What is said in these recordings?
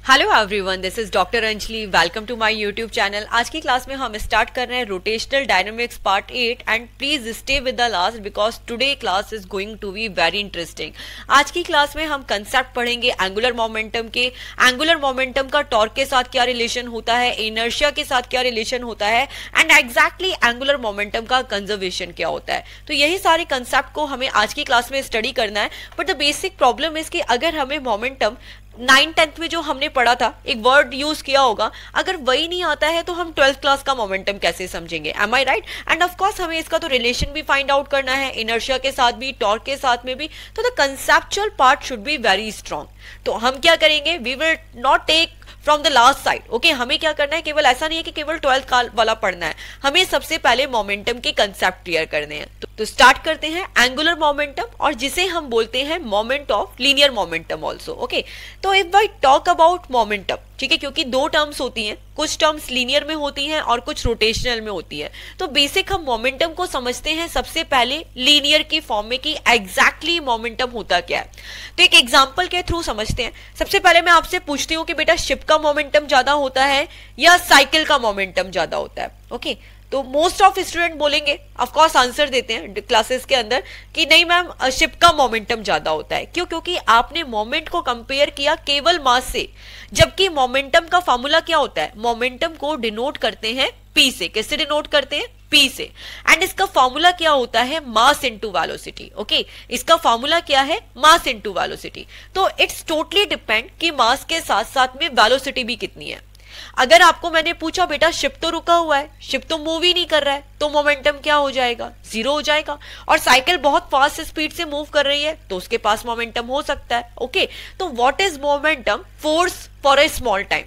Hello everyone, this is doctor Anjali. Welcome to my YouTube channel. आज की class में हम स्टार्ट कर रहे हैं rotational dynamics part 8 and please stay with the last because today class is going to be very interesting. आज की class में हम कंसेप्ट पढ़ेंगे एंगुलर मोमेंटम के। एंगुलर मोमेंटम का टॉर्क के साथ क्या रिलेशन होता है, इनर्शिया के साथ क्या रिलेशन होता है एंड एग्जैक्टली एंगुलर मोमेंटम का कंजर्वेशन क्या होता है। तो यही सारे कंसेप्ट को हमें आज की क्लास में स्टडी करना है। But the basic problem is कि अगर हमें मोमेंटम 9th-10th में जो हमने पढ़ा था, एक वर्ड यूज किया होगा, अगर वही नहीं आता है तो हम 12th क्लास का मोमेंटम कैसे समझेंगे? Am I right? And of course हमें इसका तो रिलेशन भी फाइंड आउट करना है, इनर्शिया के साथ भी, टॉर्क के साथ में भी। तो the conceptual part should be very strong. तो हम क्या करेंगे, we will not take from the last side. Okay, हमें क्या करना है, केवल ऐसा नहीं है कि केवल 12th का वाला पढ़ना है, हमें सबसे पहले मोमेंटम के कंसेप्ट क्लियर करने हैं। तो स्टार्ट करते हैं एंगुलर मोमेंटम, और जिसे हम बोलते हैं moment of linear momentum also. Okay, तो if I talk about momentum, ठीक है, क्योंकि दो टर्म्स होती हैं, कुछ टर्म्स लीनियर में होती हैं और कुछ रोटेशनल में होती है। तो बेसिक हम मोमेंटम को समझते हैं सबसे पहले लीनियर की फॉर्म में कि एग्जैक्टली मोमेंटम होता क्या है। तो एक एग्जांपल के थ्रू समझते हैं। सबसे पहले मैं आपसे पूछती हूँ कि बेटा शिप का मोमेंटम ज्यादा होता है या साइकिल का मोमेंटम ज्यादा होता है? ओके, तो मोस्ट ऑफ स्टूडेंट बोलेंगे, ऑफ कोर्स आंसर देते हैं क्लासेस के अंदर कि नहीं मैम शिप का मोमेंटम ज्यादा होता है। क्यों? क्योंकि आपने मोमेंट को कंपेयर किया केवल मास से, जबकि मोमेंटम का फॉर्मूला क्या होता है? मोमेंटम को डिनोट करते हैं पी से। किससे डिनोट करते हैं? पी से। एंड इसका फॉर्मूला क्या होता है? Mass into velocity. ओके, इसका फॉर्मूला क्या है? Mass into velocity. तो इट्स टोटली डिपेंड कि मास के साथ साथ में वेलोसिटी भी कितनी है। अगर आपको मैंने पूछा बेटा शिप तो रुका हुआ है, शिप तो मूव ही नहीं कर रहा है, तो मोमेंटम क्या हो जाएगा? जीरो हो जाएगा। और साइकिल बहुत फास्ट स्पीड से मूव कर रही है तो उसके पास मोमेंटम हो सकता है। ओके, तो what is momentum? Force for a small time.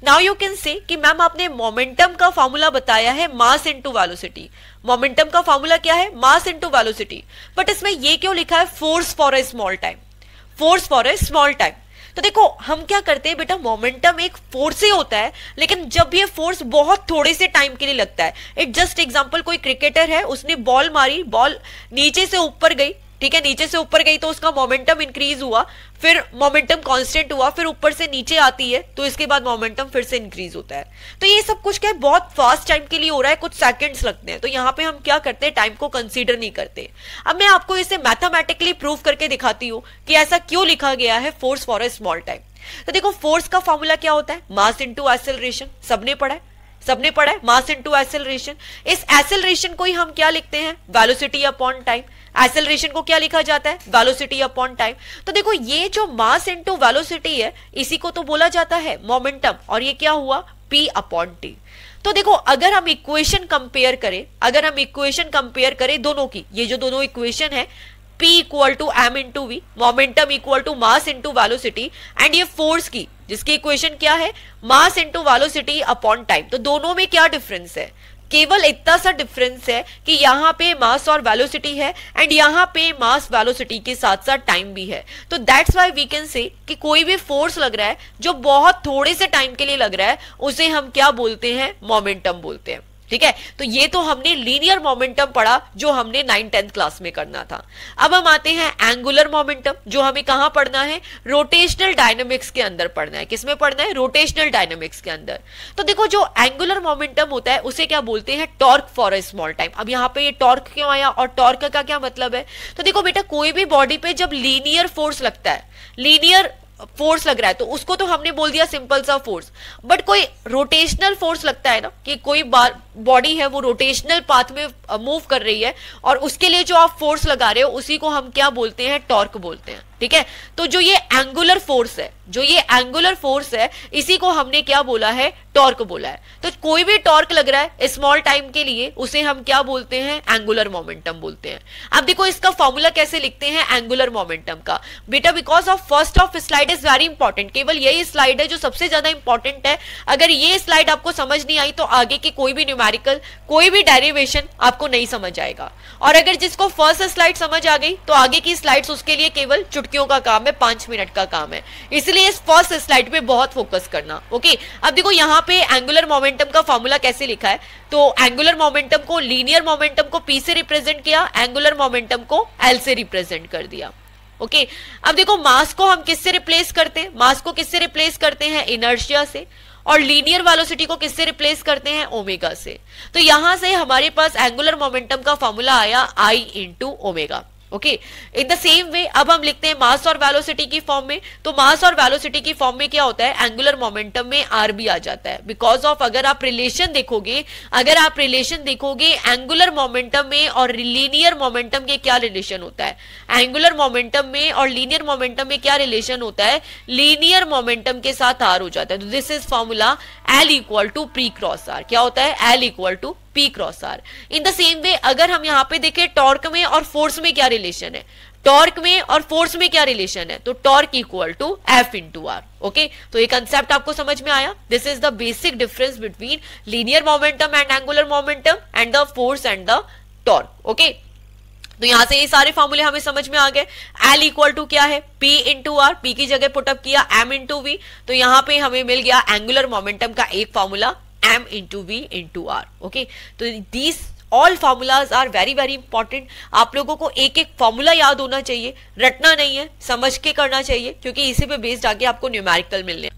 Now you can से कि मैम आपने मोमेंटम का फॉर्मूला बताया है मास इनटू वेलोसिटी। मोमेंटम का फॉर्मूला क्या है? Mass into velocity. बट इसमें ये क्यों लिखा है force for a small time? Force for a small time. तो देखो हम क्या करते हैं बेटा, मोमेंटम एक फोर्स ही होता है, लेकिन जब ये फोर्स बहुत थोड़े से टाइम के लिए लगता है। एक जस्ट एग्जांपल, कोई क्रिकेटर है, उसने बॉल मारी, बॉल नीचे से ऊपर गई, ठीक है, नीचे से ऊपर गई तो उसका मोमेंटम इंक्रीज हुआ, फिर मोमेंटम कांस्टेंट हुआ, फिर ऊपर से नीचे आती है तो इसके बाद मोमेंटम फिर से इंक्रीज होता है। तो ये सब कुछ क्या है, बहुत फास्ट टाइम के लिए हो रहा है, कुछ सेकंड्स लगते हैं। तो यहाँ पे हम क्या करते हैं, टाइम को कंसीडर नहीं करते। अब मैं आपको इसे मैथमेटिकली प्रूव करके दिखाती हूँ कि ऐसा क्यों लिखा गया है force for a small time. तो देखो फोर्स का फॉर्मूला क्या होता है? Mass into acceleration. सबने पढ़ा है, सबने पढ़ा है, मास इंटू एक्सेलरेशन। इस एक्सेलरेशन को ही हम क्या लिखते हैं? Velocity upon time. एक्सेलरेशन को क्या लिखा जाता है? Velocity upon time. तो देखो ये जो मास इनटू वेलोसिटी है, इसी को तो बोला जाता है मोमेंटम, और ये क्या हुआ? P upon T. तो देखो अगर हम इक्वेशन कंपेयर करें, अगर हम इक्वेशन कंपेयर करें दोनों की, ये जो दोनों इक्वेशन है, P equal to m into v, momentum equal to mass into velocity, and ये फोर्स की जिसकी इक्वेशन क्या है? Mass into velocity upon time. तो दोनों में क्या डिफरेंस है? केवल इतना सा डिफरेंस है कि यहाँ पे मास और वेलोसिटी है एंड यहाँ पे मास वेलोसिटी के साथ साथ टाइम भी है। तो that's why we can say कि कोई भी फोर्स लग रहा है जो बहुत थोड़े से टाइम के लिए लग रहा है, उसे हम क्या बोलते हैं? मोमेंटम बोलते हैं। ठीक है, तो ये तो हमने लीनियर मोमेंटम पढ़ा जो हमने 9th-10th क्लास में करना था। अब हम आते हैं एंगुलर मोमेंटम, जो हमें कहां पढ़ना है? रोटेशनल डायनामिक्स के अंदर पढ़ना है। किसमें पढ़ना है? रोटेशनल डायनामिक्स के अंदर। तो देखो जो एंगुलर मोमेंटम होता है उसे क्या बोलते हैं? Torque for a small time. अब यहाँ पे ये टॉर्क क्यों आया और टॉर्क का क्या मतलब है? तो देखो बेटा कोई भी बॉडी पे जब लीनियर फोर्स लगता है, लीनियर फोर्स लग रहा है, तो उसको तो हमने बोल दिया सिंपल सा फोर्स। बट कोई रोटेशनल फोर्स लगता है ना, कि कोई बॉडी है वो रोटेशनल पाथ में मूव कर रही है, और उसके लिए जो आप फोर्स लगा रहे हो उसी को हम क्या बोलते हैं? टॉर्क बोलते हैं। ठीक है, तो जो ये एंगुलर फोर्स है, जो ये एंगुलर फोर्स है, इसी को हमने क्या बोला है? टॉर्क बोला है। तो कोई भी टॉर्क लग रहा है स्मॉल टाइम के लिए, उसे हम क्या बोलते हैं? एंगुलर मोमेंटम बोलते हैं। अब देखो इसका फॉर्मूला कैसे लिखते हैं एंगुलर मोमेंटम का बेटा, because of first of slide is very important. केवल यही स्लाइड है जो सबसे ज्यादा इंपॉर्टेंट है। अगर ये स्लाइड आपको समझ नहीं आई तो आगे की कोई भी न्यूमेरिकल, कोई भी डेरिवेशन आपको नहीं समझ आएगा। और अगर जिसको फर्स्ट स्लाइड समझ आ गई तो आगे की स्लाइड्स उसके लिए केवल चुटकियों का काम है, 5 मिनट का काम है। इसलिए इस फर्स्ट स्लाइड पे बहुत फोकस करना। ओके, अब देखो यहाँ पे एंगुलर मोमेंटम का फॉर्मूला कैसे लिखा है। तो एंगुलर मोमेंटम को, लीनियर मोमेंटम को P से रिप्रेजेंट किया, एंगुलर मोमेंटम को L से रिप्रेजेंट कर दिया। ओके अब देखो मास को हम किससे रिप्लेस करते हैं, मास को किससे रिप्लेस करते हैं, इनर्शिया से, और लीनियर वेलोसिटी को किससे रिप्लेस करते हैं, ओमेगा से। तो यहां से हमारे पास एंगुलर मोमेंटम का फॉर्मूला आया I into omega. Okay in the same वे अब हम लिखते हैं मास और वेलोसिटी की फॉर्म में, तो मास और वेलोसिटी की फॉर्म में क्या होता है, एंगुलर मोमेंटम में आर भी आ जाता है, बिकॉज ऑफ अगर आप रिलेशन देखोगे, एंगुलर मोमेंटम में और लीनियर मोमेंटम के क्या रिलेशन होता है, एंगुलर मोमेंटम में और लीनियर मोमेंटम में क्या रिलेशन होता है, लीनियर मोमेंटम के साथ आर हो जाता है। तो this is formula L equal to P cross r, क्या होता है, L equal to P cross r. In the same way अगर हम यहाँ पे देखें टॉर्क में और फोर्स में क्या रिलेशन है, टॉर्क में और फोर्स में क्या रिलेशन है, तो torque equal to F into are. Okay तो ये कंसेप्ट आपको समझ में आया, this is the basic difference between linear momentum and angular momentum and the force and the torque. Okay तो यहां से ये सारे फॉर्मूले हमें समझ में आ गए। L इक्वल टू क्या है, P इंटू आर, P की जगह पुटअप किया M इंटू V, तो यहां पे हमें मिल गया एंगुलर मोमेंटम का एक formula M into V into are. Okay तो these all formulas are very very important. आप लोगों को एक एक फॉर्मूला याद होना चाहिए, रटना नहीं है, समझ के करना चाहिए, क्योंकि इसी पे बेस्ड आगे आपको न्यूमेरिकल मिलने।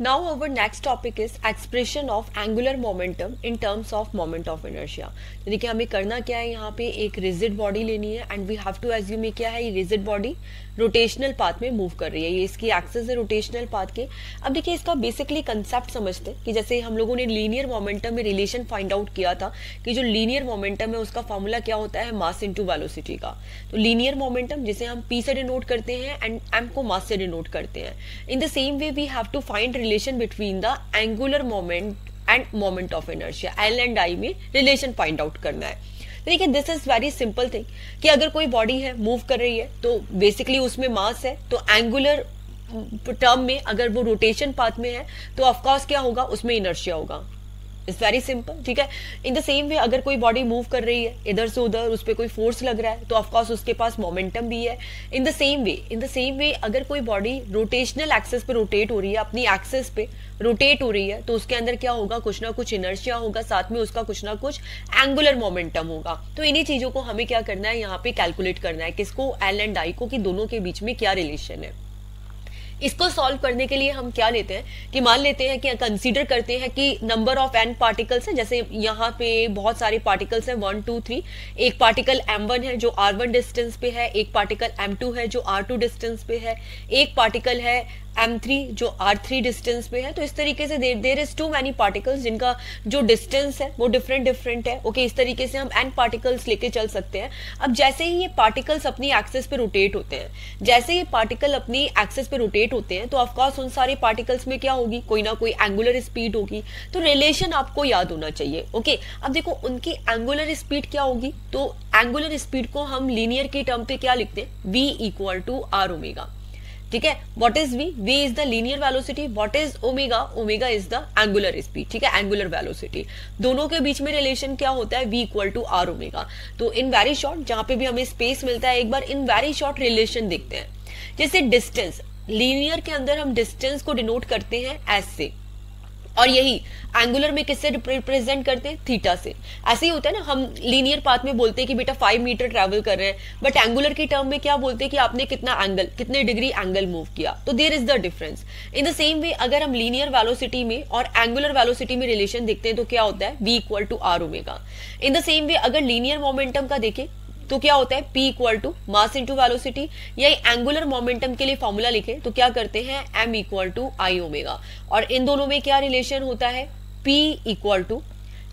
Now our next topic is expression of angular momentum in terms of moment of inertia। तो देखिए हमें करना क्या है, यहाँ पे एक रिजिड बॉडी लेनी है and we have to assume ये क्या है, ये रिजिड बॉडी रोटेशनल पाथ में मूव कर रही है, ये इसकी एक्सिस है रोटेशनल पाथ के। अब देखिए इसका बेसिकली कंसेप्ट समझते हैं कि जैसे हम लोगों ने लीनियर मोमेंटम में रिलेशन फाइंड आउट किया था कि जो लीनियर मोमेंटम है उसका फॉर्मूला क्या होता है, मास इनटू वेलोसिटी का। तो लीनियर मोमेंटम जिसे हम P से डिनोट करते हैं एंड M को मास से डिनोट करते हैं। In the same way we have to find relation between the angular moment and moment of inertia, L and I में रिलेशन फाइंड आउट करना है। देखिए this is very simple thing कि अगर कोई बॉडी है मूव कर रही है तो बेसिकली उसमें मास है, तो एंगुलर टर्म में अगर वो रोटेशन पाथ में है तो ऑफकोर्स क्या होगा, उसमें इनर्शिया होगा। इट्स वेरी सिंपल, ठीक है। इन द सेम वे अगर कोई बॉडी मूव कर रही है इधर से उधर, उस पर कोई फोर्स लग रहा है तो ऑफकोर्स उसके पास मोमेंटम भी है। इन द सेम वे अगर कोई बॉडी रोटेशनल एक्सेस पे रोटेट हो रही है, अपनी एक्सेस पे रोटेट हो रही है, तो उसके अंदर क्या होगा, कुछ ना कुछ इनर्शिया होगा, साथ में उसका कुछ ना कुछ एंगुलर मोमेंटम होगा। तो इन्हीं चीजों को हमें क्या करना है, यहाँ पे कैलकुलेट करना है, किसको, L एंड I को, कि दोनों के बीच में क्या रिलेशन है। इसको सॉल्व करने के लिए हम क्या लेते हैं कि मान लेते हैं कि कंसीडर करते हैं कि नंबर ऑफ n पार्टिकल्स हैं, जैसे यहाँ पे बहुत सारे पार्टिकल्स हैं 1 2 3, एक पार्टिकल m1 है जो r1 डिस्टेंस पे है, एक पार्टिकल m2 है जो r2 डिस्टेंस पे है, एक पार्टिकल है m3 जो r3 डिस्टेंस पे है। तो इस तरीके से there is too many particles जिनका जो डिस्टेंस है वो डिफरेंट है। ओके इस तरीके से हम n पार्टिकल्स लेके चल सकते हैं। अब जैसे ही ये पार्टिकल्स अपनी एक्सिस पे रोटेट होते हैं, जैसे ये पार्टिकल अपनी एक्सिस पे रोटेट होते हैं तो ऑफकोर्स उन सारे पार्टिकल्स में क्या होगी, कोई ना कोई एंगुलर स्पीड होगी। तो रिलेशन आपको याद होना चाहिए। ओके अब देखो उनकी एंगुलर स्पीड क्या होगी, तो एंगुलर स्पीड को हम लीनियर की टर्म पे क्या लिखते हैं, v equal to are omega. ठीक है, what is v, v is the linear velocity, what is omega, omega is the angular speed. ठीक है, एंगुलर वेलोसिटी, दोनों के बीच में रिलेशन क्या होता है, v equal to are omega. तो इन वेरी शॉर्ट, जहां पे भी हमें स्पेस मिलता है, एक बार इन वेरी शॉर्ट रिलेशन देखते हैं। जैसे डिस्टेंस, लीनियर के अंदर हम डिस्टेंस को डिनोट करते हैं एस से, और यही एंगुलर में किससे रिप्रेजेंट करते हैं, थीटा से। ऐसे ही होता है ना, हम लीनियर पाथ में बोलते हैं कि बेटा 5 मीटर ट्रैवल कर रहे हैं, बट एंगुलर की टर्म में क्या बोलते हैं कि आपने कितना एंगल, कितने डिग्री एंगल मूव किया। तो there is the difference. In the same way अगर हम लीनियर वेलोसिटी में और एंगुलर वेलोसिटी में रिलेशन देखते हैं तो क्या होता है, v equal to are omega. In the same way अगर लीनियर मोमेंटम का देखें तो क्या होता है, P equal to mass into velocity. यही एंगुलर मोमेंटम के लिए फॉर्मूला लिखे तो क्या करते हैं, M equal to I omega. और इन दोनों में क्या रिलेशन होता है, P इक्वल टू,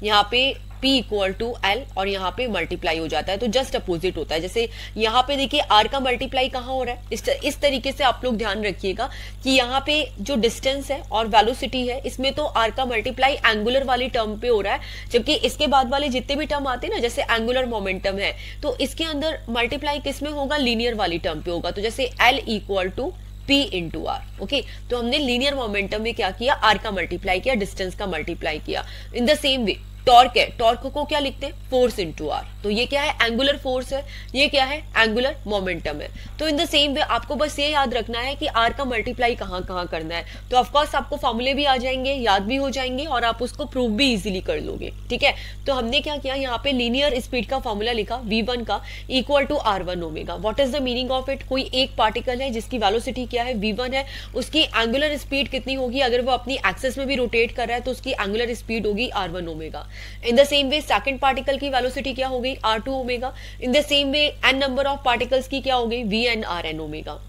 यहाँ पे P इक्वल टू L और यहाँ पे मल्टीप्लाई हो जाता है, तो जस्ट अपोजिट होता है। जैसे यहाँ पे देखिए R का मल्टीप्लाई कहाँ हो रहा है, इस तरीके से आप लोग ध्यान रखिएगा कि यहाँ पे जो डिस्टेंस है और वेलोसिटी है इसमें तो R का मल्टीप्लाई एंगुलर वाली टर्म पे हो रहा है, जबकि इसके बाद वाले जितने भी टर्म आते हैं ना, जैसे एंगुलर मोमेंटम है तो इसके अंदर मल्टीप्लाई किस में होगा, लीनियर वाली टर्म पे होगा। तो जैसे L equal to P into are. Okay तो हमने लीनियर मोमेंटम में क्या किया, R का मल्टीप्लाई किया, डिस्टेंस का मल्टीप्लाई किया। इन द सेम वे टॉर्क है, टॉर्क को क्या लिखते हैं, फोर्स इनटू आर, तो ये क्या है, एंगुलर फोर्स है, ये क्या है, एंगुलर मोमेंटम है। तो इन द सेम वे आपको बस ये याद रखना है कि आर का मल्टीप्लाई कहाँ कहाँ करना है, तो ऑफकोर्स आपको फॉर्मूले भी आ जाएंगे, याद भी हो जाएंगे और आप उसको प्रूव भी इजीली कर लोगे, ठीक है। तो हमने क्या किया, यहाँ पे लीनियर स्पीड का फॉर्मूला लिखा v1 का equal to r1 omega. What is the meaning of it, कोई एक पार्टिकल है जिसकी वेलोसिटी क्या है, v1 है, उसकी एंगुलर स्पीड कितनी होगी, अगर वो अपनी एक्सिस में भी रोटेट कर रहा है तो उसकी एंगुलर स्पीड होगी r1 omega. In the same way second particle की वेलोसिटी क्या हो गई, r2 omega. In the same way n number of particles की क्या हो गई, vn rn ओमेगा।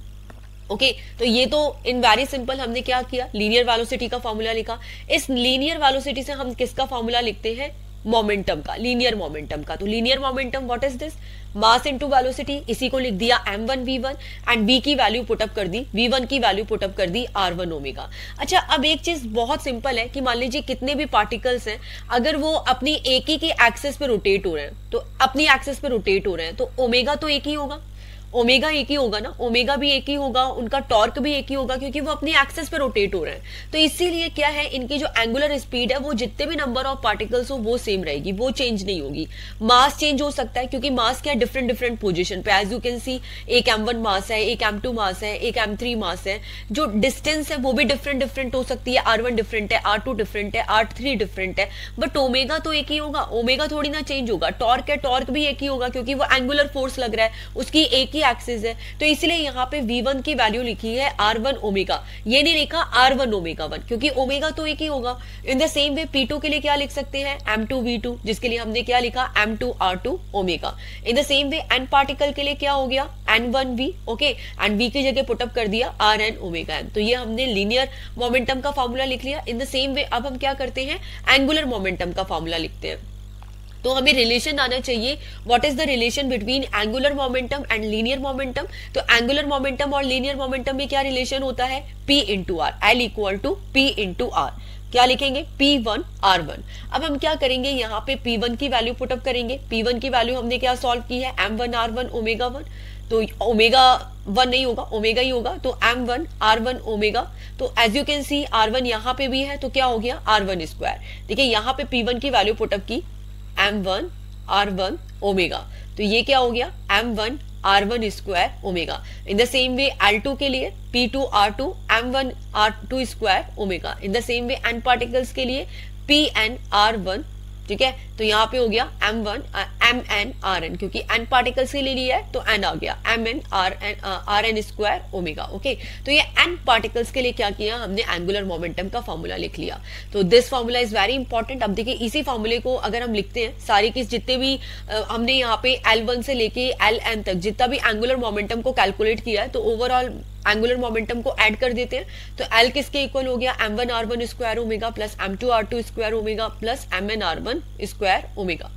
ओके तो ये तो इन वेरी सिंपल हमने क्या किया, लीनियर वेलोसिटी का फॉर्मूला लिखा। इस लीनियर वेलोसिटी से हम किसका फॉर्मूला लिखते हैं, मोमेंटम का, लीनियर मोमेंटम का। तो linear momentum what is this, mass into velocity, इसी को लिख दिया m1 v1 एंड b की वैल्यू पुटअप कर दी, v1 की वैल्यू पुटअप कर दी r1 ओमेगा। अच्छा अब एक चीज बहुत सिंपल है कि मान लीजिए कितने भी पार्टिकल्स हैं, अगर वो अपनी एक ही की एक्सिस पे रोटेट हो रहे हैं, तो अपनी एक्सिस पे रोटेट हो रहे हैं तो ओमेगा तो एक ही होगा, ओमेगा एक ही होगा ना, ओमेगा भी एक ही होगा, उनका टॉर्क भी एक ही होगा क्योंकि वो अपनी एक्सिस पे रोटेट हो रहे हैं। तो इसीलिए क्या है, इनकी जो एंगुलर स्पीड है वो जितने भी नंबर ऑफ पार्टिकल्स हो वो सेम रहेगी, वो चेंज नहीं होगी। मास चेंज हो सकता है क्योंकि मास क्या है, डिफरेंट डिफरेंट पोजिशन पे, एज यू कैन सी एक m1 मास है, एक m2 मास है, एक m3 मास है, जो डिस्टेंस है वो भी डिफरेंट डिफरेंट हो सकती है, r1 डिफरेंट है, r2 डिफरेंट है, r3 डिफरेंट है, बट ओमेगा तो एक ही होगा, ओमेगा थोड़ी ना चेंज होगा। टॉर्क है, टॉर्क भी एक ही होगा क्योंकि वो एंगुलर फोर्स लग रहा है, उसकी एक एक्सिस है, तो इसलिए यहाँ पे v1 की वैल्यू लिखी है r1 ओमेगा, ये नहीं लिखा r1 ओमेगा 1 क्योंकि ओमेगा तो एक ही होगा। इन द सेम वे p2 के लिए क्या लिख सकते हैं, m2 v2, जिसके लिए हमने क्या लिखा, m2 r2 omega. In the same way n particle के लिए क्या हो गया, n1 v, okay, and v की जगह पुटअप कर दिया rn ओमेगा n। तो ये हमने लीनियर मोमेंटम का फॉर्मूला लिख लिया। इन द सेम वे अब हम क्या करते हैं, एंगुलर मोमेंटम का फॉर्मूला लिखते हैं। तो हमें रिलेशन आना चाहिए, what is the relation between angular momentum and linear momentum. तो एंगुलर मोमेंटम और लीनियर मोमेंटम में क्या रिलेशन होता है, P into R, L equal to P into R. क्या लिखेंगे, P1 R1। अब हम क्या करेंगे, यहाँ पे P1 की वैल्यू पुटअप करेंगे। P1 की वैल्यू हमने क्या सॉल्व की है, m1 R1 ओमेगा 1, तो ओमेगा 1 नहीं होगा, ओमेगा ही होगा, तो m1 R1 ओमेगा। तो as you can C R1 यहाँ पे भी है तो क्या हो गया, R1 स्क्वायर। देखिए यहाँ पे P1 की वैल्यू पुटअप की m1 R1 ओमेगा, तो ये क्या हो गया, m1 R1 square omega. In the same way L2 के लिए P2 R2 m1 R2 square omega. In the same way n particles के लिए Pn R1, ठीक है, तो यहाँ पे हो गया m1 mn rn, क्योंकि n पार्टिकल्स के लिए लिया है तो n आ गया mn rn square omega. Okay, तो ये n पार्टिकल्स के लिए क्या किया हमने, एंगुलर मोमेंटम का फॉर्मूला लिख लिया। तो this formula is very important. अब देखिए इसी फॉर्मूले को अगर हम लिखते हैं, सारी की जितने भी हमने यहाँ पे L1 से लेके Ln तक जितना भी एंगुलर मोमेंटम को कैलकुलेट किया है, तो ओवरऑल एंगुलर मोमेंटम को ऐड कर देते हैं। तो L किसके इक्वल हो गया, m1 r1 square omega plus m2 r2 square omega plus mn r1 square omega,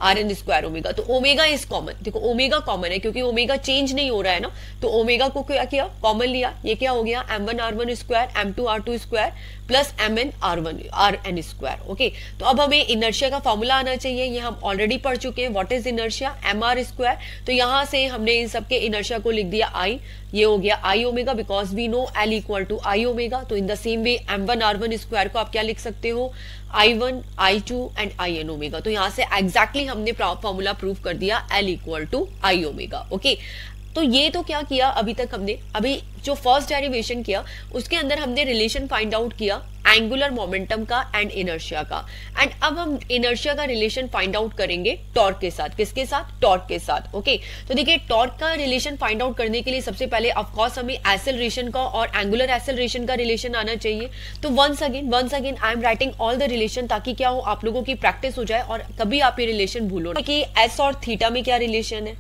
rn square omega. तो ओमेगा इज कॉमन, देखो ओमेगा कॉमन है क्योंकि ओमेगा चेंज नहीं हो रहा है ना, तो ओमेगा को क्या किया, कॉमन लिया। ये क्या हो गया, m1 r1 square m2 r2 square plus mn rn square. Okay, तो अब हमें इनर्शिया का फॉर्मूला आना चाहिए, ये हम ऑलरेडी पढ़ चुके हैं। What is inertia, mr square. तो यहाँ से हमने इन सबके इनर्शिया को लिख दिया I, ये हो गया I omega, because we know L equal to I omega. तो in the same way m1 r1 square को आप क्या लिख सकते हो, I1 I2 and In omega. तो यहाँ से एग्जैक्टली हमने फॉर्मूला प्रूव कर दिया L equal to I omega. Okay, तो ये तो क्या किया अभी तक हमने, अभी जो फर्स्ट डेरिवेशन किया उसके अंदर हमने रिलेशन फाइंड आउट किया एंगुलर मोमेंटम का एंड इनर्शिया का। एंड अब हम इनर्शिया का रिलेशन फाइंड आउट करेंगे टॉर्क के साथ। किसके साथ, टॉर्क के साथ। ओके, तो देखिए टॉर्क का रिलेशन फाइंड आउट करने के लिए सबसे पहले ऑफ कोर्स हमें एक्सेलरेशन का और एंगुलर एक्सेलरेशन का रिलेशन आना चाहिए। तो once again I am writing all the relation, ताकि क्या हो, आप लोगों की प्रैक्टिस हो जाए और कभी आप ये रिलेशन भूलो ना। कि एस और थीटा में क्या रिलेशन है,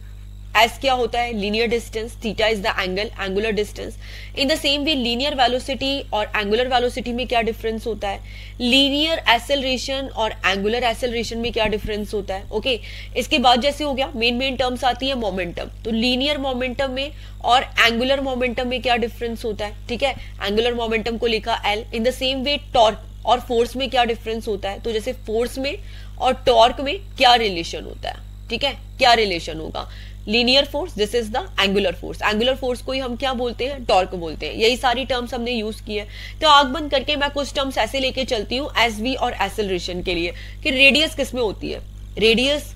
एस क्या होता है, linear distance, theta is the angle, angular distance. In the same way linear velocity और एंगुलर वेलोसिटी में क्या डिफरेंस होता है, लीनियर एक्सेलरेशन और एंगुलर एक्सेलरेशन में क्या डिफरेंस होता है। ओके, इसके बाद जैसे हो गया मेन टर्म्स आती है मोमेंटम, तो लीनियर मोमेंटम में और एंगुलर मोमेंटम में क्या डिफरेंस होता है, ठीक है, एंगुलर मोमेंटम को लिखा L। In the same way torque और फोर्स में क्या डिफरेंस होता है, तो जैसे फोर्स में और टॉर्क में क्या रिलेशन होता है, ठीक है, क्या रिलेशन होगा, linear force, this is the angular force. Angular force को ही हम क्या बोलते हैं, टॉर्क बोलते हैं। यही सारी टर्म्स हमने यूज की है। तो आंख बंद करके मैं कुछ टर्म्स ऐसे लेके चलती हूँ एसवी और एक्सेलरेशन के लिए कि रेडियस किस में होती है। रेडियस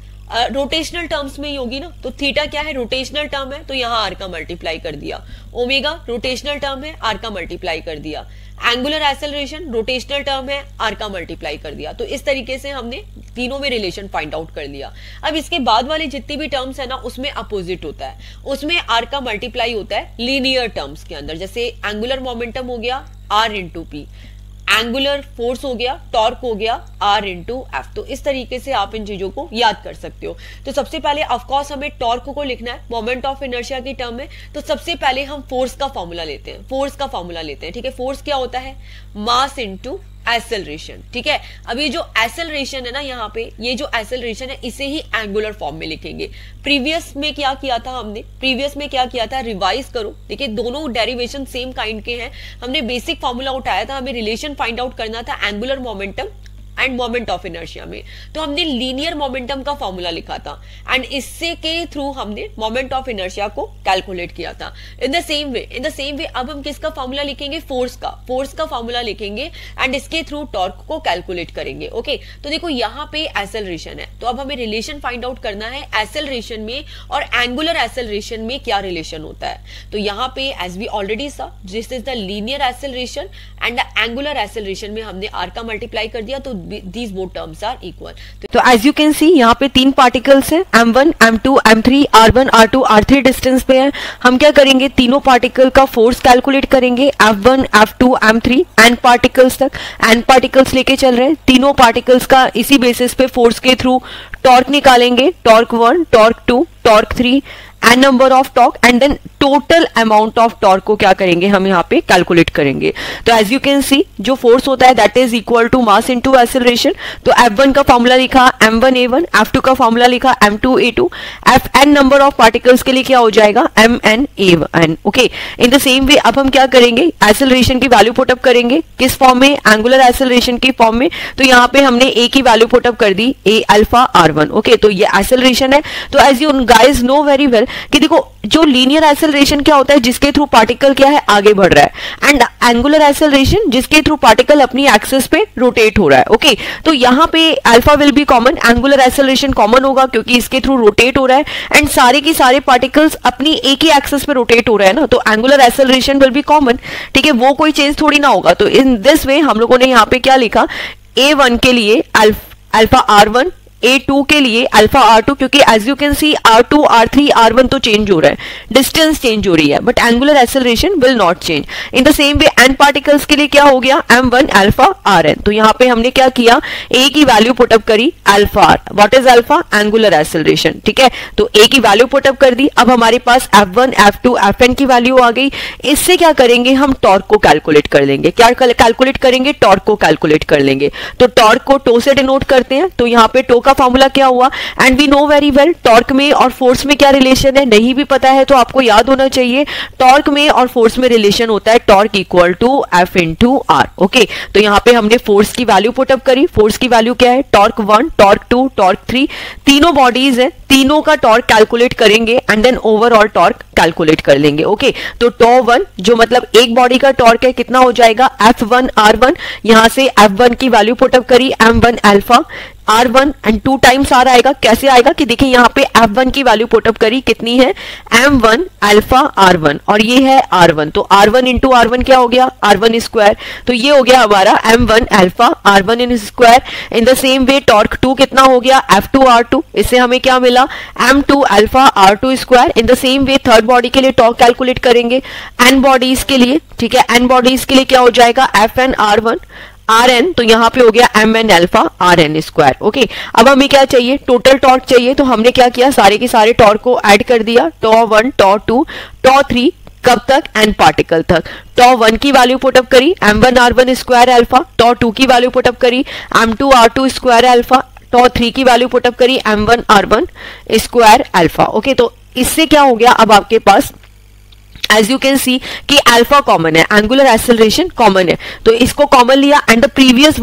रोटेशनल टर्म्स में ही होगी ना, तो थीटा क्या है, रोटेशनल टर्म है, तो यहाँ आर का मल्टीप्लाई कर दिया। ओमेगा रोटेशनल टर्म है, आर का मल्टीप्लाई कर दिया। एंगुलर एक्सेलरेशन रोटेशनल टर्म है, आर का मल्टीप्लाई कर दिया। तो इस तरीके से हमने तीनों में रिलेशन फाइंड आउट कर लिया। अब इसके बाद वाले जितनी भी टर्म्स है ना, उसमें अपोजिट होता है, उसमें आर का मल्टीप्लाई होता है लीनियर टर्म्स के अंदर। जैसे एंगुलर मोमेंटम हो गया R into P, angular force हो गया, टॉर्क हो गया आर इंटू एफ। तो इस तरीके से आप इन चीजों को याद कर सकते हो। तो सबसे पहले ऑफकोर्स हमें टॉर्क को लिखना है मोमेंट ऑफ इनर्शिया की टर्म में। तो सबसे पहले हम फोर्स का फॉर्मूला लेते हैं, फोर्स का फॉर्मूला लेते हैं। ठीक है, फोर्स क्या होता है, मास इंटू एक्सेलरेशन। ठीक है, अब ये जो एक्सेलरेशन है ना, यहाँ पे ये जो एक्सेलरेशन है इसे ही एंगुलर फॉर्म में लिखेंगे। प्रीवियस में क्या किया था हमने, प्रीवियस में क्या किया था, रिवाइज करो। देखिए दोनों डेरिवेशन सेम काइंड के हैं। हमने बेसिक फॉर्मूला उठाया था, हमें रिलेशन फाइंड आउट करना था angular momentum and moment of inertia में। तो हमने लीनियर मोमेंटम का फॉर्मूला लिखा था एंड इससे के थ्रू हमने मोमेंट ऑफ इनर्शिया को कैलकुलेट किया था। इन द सेम वे अब हम किसका फॉर्मूला लिखेंगे, फोर्स का फॉर्मूला लिखेंगे एंड इसके थ्रू टॉर्क को कैलकुलेट करेंगे। ओके, तो देखो यहाँ पे एक्सेलरेशन है, तो अब हमें रिलेशन फाइंड आउट करना है एक्सेलरेशन में और एंगुलर एक्सेलरेशन में क्या रिलेशन होता है। तो यहाँ पे एज वी ऑलरेडी सा, this is the linear acceleration and the angular acceleration में हमने आर का मल्टीप्लाई कर दिया, तो these both terms are equal। तो एज यू कैन सी यहाँ पे 3 पार्टिकल्स हैं, m1, m2, m3, r1, r2, r3 distance पे है। हम क्या करेंगे, तीनों पार्टिकल का फोर्स कैलकुलेट करेंगे, f1, f2, m3 N particles तक। एन पार्टिकल्स लेके चल रहे हैं, तीनों पार्टिकल्स का इसी बेसिस पे फोर्स के थ्रू टॉर्क निकालेंगे, torque 1, torque 2, torque 3 N number of torque and then total amount of torque को क्या करेंगे, हम यहाँ पे कैलकुलेट करेंगे। तो एज यू कैन सी जो फोर्स होता है that is equal to mass into acceleration. तो f1 का फॉर्मूला लिखा m1a1, f2 का फॉर्मूला लिखा m2a2, fn number of particles के लिए क्या हो जाएगा mna1। Okay, in the same वे अब हम क्या करेंगे, एक्सेलरेशन की वैल्यू पुटअप करेंगे, किस फॉर्म में, एंगुलर एक्सेलरेशन की फॉर्म में। तो यहाँ पे हमने a की वैल्यू पुटअप कर दी, a अल्फा r1। ओके, तो ये एक्सेलरेशन है। तो as you guys know very well कि देखो जो लीनियर एक्सेलरेशन क्या होता है, जिसके थ्रू पार्टिकल क्या है, आगे बढ़ रहा है, एंड एंगुलर एक्सेलरेशन जिसके थ्रू पार्टिकल अपनी एक्सिस पे रोटेट हो रहा है। ओके, तो यहाँ पे alpha will be common, angular acceleration common होगा क्योंकि इसके थ्रू रोटेट हो रहा है एंड सारे की सारे पार्टिकल्स अपनी एक ही एक्सिस पे रोटेट हो रहे हैं ना, तो angular acceleration will be common. ठीक है, वो कोई चेंज थोड़ी ना होगा। तो इन दिस वे हम लोगों ने यहाँ पे क्या लिखा, a1 के लिए अल्फा r1, A2 के लिए अल्फा R2, क्योंकि as you can C R2, R3, R1 तो चेंज हो रहा है, डिस्टेंस चेंज हो रही है, but angular acceleration will not change. In the same way N particles के लिए क्या हो गया, m1 अल्फा Rn। तो यहाँ पे हमने क्या किया, A की वैल्यू पुटअप करी alpha R। What is alpha, angular acceleration. ठीक है, तो A की वैल्यू पुटअप कर दी। अब हमारे पास f1, f2, fn की वैल्यू आ गई। इससे क्या करेंगे, हम टॉर्क को कैलकुलेट कर लेंगे। क्या कैलकुलेट करेंगे, टॉर्क को कैलकुलेट कर लेंगे। तो टॉर्क को टो से डिनोट करते हैं, तो यहाँ पे टो का फॉर्मूला क्या हुआ, and we know very well torque में और फोर्स में क्या रिलेशन है, नहीं भी पता है तो आपको याद होना चाहिए। टॉर्क में और फोर्स में रिलेशन होता है torque equal to F into are. Okay, तो यहाँ पे हमने फोर्स की वैल्यू पुटअप करी। फोर्स की वैल्यू क्या है, टॉर्क 1, टॉर्क 2, टॉर्क 3, तीनों बॉडीज है, तीनों का टॉर्क कैलकुलेट करेंगे and then overall torque calculate कर लेंगे। ओके, तो टॉ 1 जो मतलब एक बॉडी का टॉर्क है कितना हो जाएगा, F1 R1। यहां से F1 की वैल्यू पुटअप करी, m1 alpha R1 and 2 times R आएगा। कैसे आएगा कि देखिए यहाँ पे F1 की वैल्यू पुटअप करी, कितनी है, m1 अल्फा R1 और ये है R1। तो R1 इंटू R1 क्या हो गया, R1 स्क्वायर। तो ये हो गया हमारा m1 alpha R1 in square. In the same way torque 2 कितना हो गया, F2 R2। इससे हमें क्या मिला, m2 alpha R2 square. In the same way third body के लिए टॉर्क कैलकुलेट करेंगे एन बॉडीज के लिए। ठीक है, एन बॉडीज के लिए क्या हो जाएगा, Fn R1 Rn। तो यहाँ पे हो गया mn alpha Rn square. Okay, अब हमें क्या चाहिए, टोटल टॉर्क चाहिए। तो हमने क्या किया, सारे के सारे टॉर्क को ऐड कर दिया, टॉ 1, टॉ 2, टॉ 3, कब तक, एन पार्टिकल तक। टॉ 1 की वैल्यू पुटअप करी, m1 R1 स्क्वायर अल्फा। टॉ 2 की वैल्यू पुटअप करी, m2 R2 स्क्वायर अल्फा। टॉ 3 की वैल्यू पुटअप करी, m1 R1 square alpha. Okay, तो इससे क्या हो गया, अब आपके पास एज यू कैन सी कि अल्फा कॉमन है, एंगुलर एक्सेलरेशन कॉमन है, तो इसको कॉमन लिया। And the previous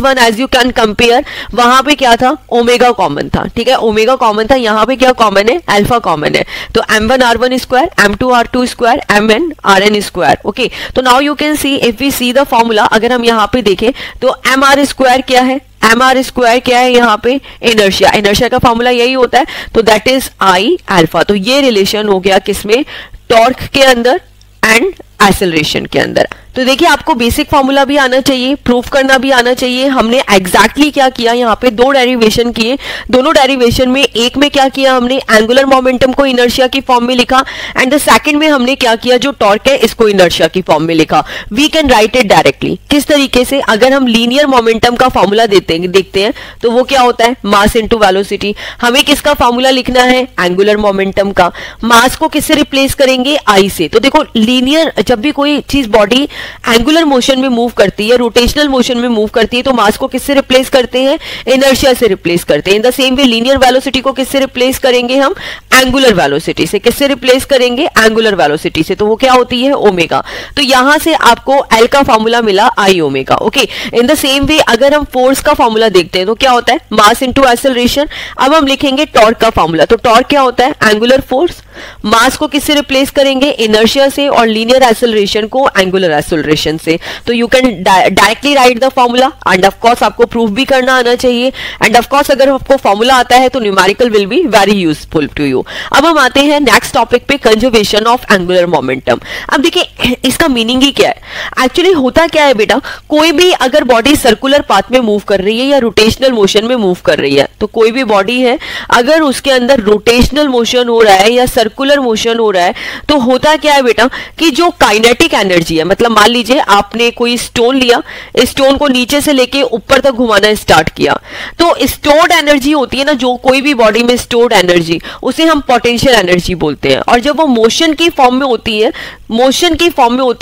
one as you can compare, वहां पे क्या था, ओमेगा कॉमन था, ठीक है, ओमेगा कॉमन था, यहाँ पे क्या कॉमन है, अल्फा कॉमन है, तो m1r1 square, m2r2 square, mn square. Okay, तो now you can see if we see the formula, अगर हम यहाँ पे देखें तो mr स्क्वायर क्या है, mr स्क्वायर क्या है, यहाँ पे इनर्शिया का फॉर्मूला यही होता है, तो दैट इज आई अल्फा। तो ये रिलेशन हो गया किसमें, टॉर्क के अंदर एंड एक्सेलरेशन के अंदर। तो देखिए आपको बेसिक फॉर्मूला भी आना चाहिए, प्रूफ करना भी आना चाहिए। हमने एग्जैक्टली क्या किया, यहाँ पे दो डेरिवेशन किए, दोनों डेरिवेशन में एक में क्या किया हमने, एंगुलर मोमेंटम को इनर्शिया की फॉर्म में लिखा, एंड द सेकंड में हमने क्या किया, जो टॉर्क है इसको इनर्शिया की फॉर्म में लिखा। We can write it directly, किस तरीके से, अगर हम लीनियर मोमेंटम का फॉर्मूला देखते हैं तो वो क्या होता है, मास इंटू वेलोसिटी। हमें किसका फॉर्मूला लिखना है, एंगुलर मोमेंटम का। मास को किससे रिप्लेस करेंगे, आई से। तो देखो लीनियर, जब भी कोई चीज बॉडी एंगुलर मोशन में मूव करती है, रोटेशनल मोशन में मूव करती है, तो मास को किससे रिप्लेस करते हैं, इनर्शिया से रिप्लेस करते हैं। In the same way linear velocity को किससे रिप्लेस करेंगे हम, एंगुलर वेलोसिटी से। किससे रिप्लेस करेंगे, एंगुलर वेलोसिटी से, तो वो क्या होती है, ओमेगा। तो यहां से आपको एल का फॉर्मूला मिला, I omega. Okay, in the same way अगर हम फोर्स का फॉर्मूला देखते हैं तो क्या होता है, मास इंटू एक्सेलरेशन। अब हम लिखेंगे टॉर्क का फॉर्मूला, तो टॉर्क क्या होता है, एंगुलर फोर्स। मास को किससे रिप्लेस करेंगे, इनर्शिया से, और लीनियर एक्सेलरेशन को एंगुलर एक्सेलरेशन से। तो you can directly right the formula, and of course आपको प्रूफ भी करना आना चाहिए। एंड ऑफ कोर्स अगर आपको फॉर्मूला आता है तो numerical will be very useful to you. अब हम आते हैं नेक्स्ट टॉपिक पे, कंजर्वेशन ऑफ एंगुलर मोमेंटम। अब देखिए इसका मीनिंग ही क्या है, एक्चुअली होता क्या है बेटा, कोई भी अगर बॉडी सर्कुलर पाथ में मूव कर रही है या रोटेशनल मोशन में मूव कर रही है, तो कोई भी बॉडी है अगर उसके अंदर रोटेशनल मोशन हो रहा है या सर्कुलर मोशन हो रहा है, तो होता क्या है बेटा कि जो काइनेटिक एनर्जी है, मतलब मान लीजिए आपने कोई स्टोन लिया, स्टोन को नीचे से लेके ऊपर तक घुमाना स्टार्ट किया, तो स्टोर्ड एनर्जी होती है ना, जो कोई भी बॉडी में स्टोर्ड एनर्जी, उसे हम पोटेंशियल एनर्जी बोलते हैं। और जब वो मोशन की फॉर्म में होती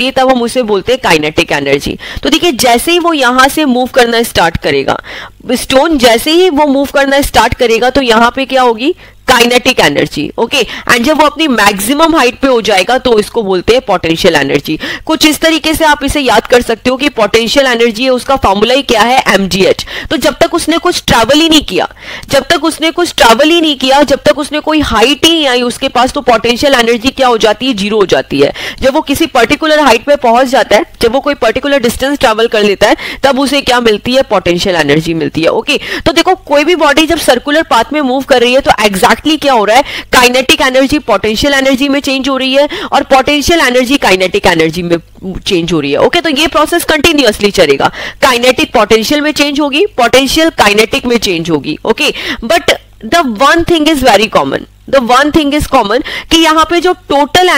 है, तब हम उसे बोलते हैं काइनेटिक एनर्जी। तो देखिए जैसे ही वो यहां से मूव करना स्टार्ट करेगा, स्टोन जैसे ही वो मूव करना स्टार्ट करेगा, तो यहां पे क्या होगी, काइनेटिक एनर्जी। ओके, एंड जब वो अपनी मैक्सिमम हाइट पे हो जाएगा तो इसको बोलते हैं पोटेंशियल एनर्जी। कुछ इस तरीके से आप इसे याद कर सकते हो कि पोटेंशियल एनर्जी है, उसका फॉर्मूला ही क्या है, mgh। तो जब तक उसने कुछ ट्रैवल ही नहीं किया, जब तक उसने कोई हाइट ही नहीं आई उसके पास, तो पोटेंशियल एनर्जी क्या हो जाती है, जीरो हो जाती है। जब वो किसी पर्टिकुलर हाइट पे पहुंच जाता है, जब वो कोई पर्टिकुलर डिस्टेंस ट्रैवल कर लेता है, तब उसे क्या मिलती है, पोटेंशियल एनर्जी मिलती है। ओके, तो देखो कोई भी बॉडी जब सर्कुलर पाथ में मूव कर रही है, तो एग्जैक्टली क्या हो रहा है, काइनेटिक एनर्जी पोटेंशियल एनर्जी में चेंज हो रही है, और पोटेंशियल एनर्जी काइनेटिक एनर्जी में चेंज हो रही है। ओके, तो ये प्रोसेस कंटिन्यूअसली चलेगा, काइनेटिक पोटेंशियल में चेंज होगी, पोटेंशियल काइनेटिक में चेंज होगी। Okay, but the one thing is very common, कि यहाँ पे जो टोटल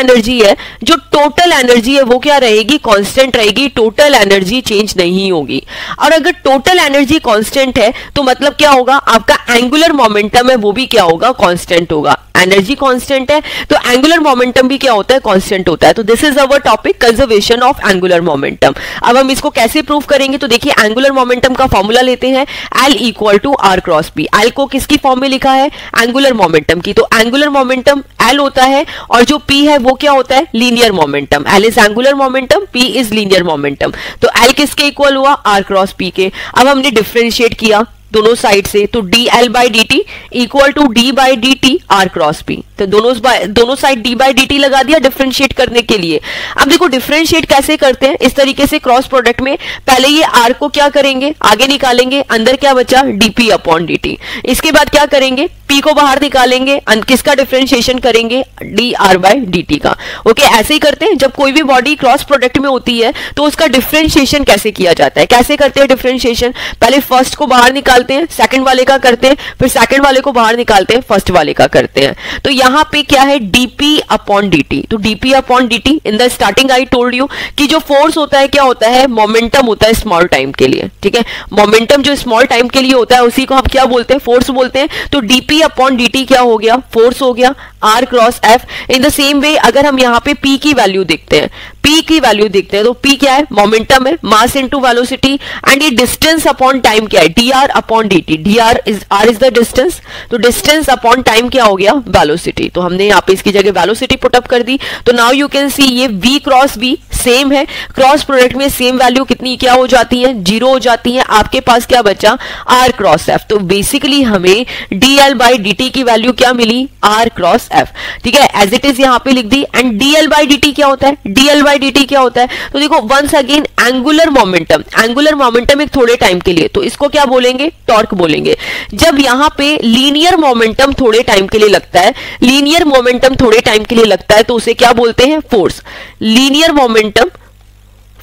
एनर्जी है वो क्या रहेगी, कांस्टेंट रहेगी, टोटल एनर्जी चेंज नहीं होगी। और अगर टोटल एनर्जी कांस्टेंट है तो मतलब क्या होगा, आपका एंगुलर मोमेंटम है वो भी क्या होगा, कांस्टेंट होगा। एनर्जी कांस्टेंट है तो एंगुलर मोमेंटम भी क्या होता है, कांस्टेंट होता है। तो this is our topic, conservation of angular momentum. अब हम इसको कैसे प्रूव करेंगे, तो देखिए एंगुलर मोमेंटम का फॉर्मूला लेते हैं, L equal to R cross P। L को किसकी फॉर्म में लिखा है, एंगुलर मोमेंटम की, तो एंगुलर मोमेंटम L होता है, और जो P है वो क्या होता है, linear momentum. L is angular momentum, P is linear momentum. तो L किसके इक्वल हुआ, R क्रॉस P के। अब हमने डिफरेंशिएट किया दोनों साइड से, तो dl by dt equal to d by dt r cross p। तो दोनों साइड d बाई dt लगा दिया डिफरेंशिएट करने के लिए। अब देखो डिफरेंशिएट कैसे करते हैं, इस तरीके से क्रॉस प्रोडक्ट में पहले ये r को क्या करेंगे, आगे निकालेंगे, अंदर क्या बचा, dp अपॉन dt। इसके बाद क्या करेंगे, p को बाहर निकालेंगे, किसका डिफरेंशिएशन करेंगे, dr बाई dt का। ओके, ऐसे ही करते हैं, जब कोई भी बॉडी क्रॉस प्रोडक्ट में होती है तो उसका डिफरेंशिएशन कैसे किया जाता है, कैसे करते हैं डिफरेंशिएशन, पहले फर्स्ट को बाहर निकालते हैं, सेकंड वाले का करते हैं, फिर सेकंड वाले को बाहर निकालते हैं, फर्स्ट वाले का करते हैं। तो यहाँ पे क्या है, dp अपॉन dt। तो dp upon dt, in the starting I told you कि जो फोर्स होता है क्या होता है, मोमेंटम होता है स्मॉल टाइम के लिए। ठीक है, मोमेंटम जो स्मॉल टाइम के लिए होता है उसी को हम क्या बोलते हैं, फोर्स बोलते हैं। तो dp d अपॉन dt क्या हो गया, फोर्स हो गया r cross f। In the same way अगर हम यहाँ पे p की वैल्यू देखते हैं, p की वैल्यू देखते हैं तो p क्या है, मोमेंटम है, मास इनटू वेलोसिटी, एंड ये डिस्टेंस अपॉन टाइम क्या है, dr upon dt, dr is r is the distance, तो डिस्टेंस अपॉन टाइम क्या हो गया, वेलोसिटी। तो हमने यहाँ पे इसकी जगह वेलोसिटी पुटअप कर दी। तो नाउ यू कैन सी ये v क्रॉस v सेम है, क्रॉस प्रोडक्ट में सेम वैल्यू कितनी क्या हो जाती है, 0 हो जाती है। आपके पास क्या बचा, r क्रॉस f। तो बेसिकली हमें dl बाई dt की वैल्यू क्या मिली, r क्रॉस f। ठीक है, एज इट इज यहाँ पे लिख दी। एंड dl बाई dt क्या होता है, dl बाई dt क्या होता है, तो देखो once again angular momentum, angular momentum एक थोड़े टाइम के लिए, तो इसको क्या बोलेंगे, टॉर्क बोलेंगे। जब यहाँ पे लीनियर मोमेंटम थोड़े टाइम के लिए लगता है, लीनियर मोमेंटम थोड़े टाइम के लिए लगता है तो उसे क्या बोलते हैं, force. Linear momentum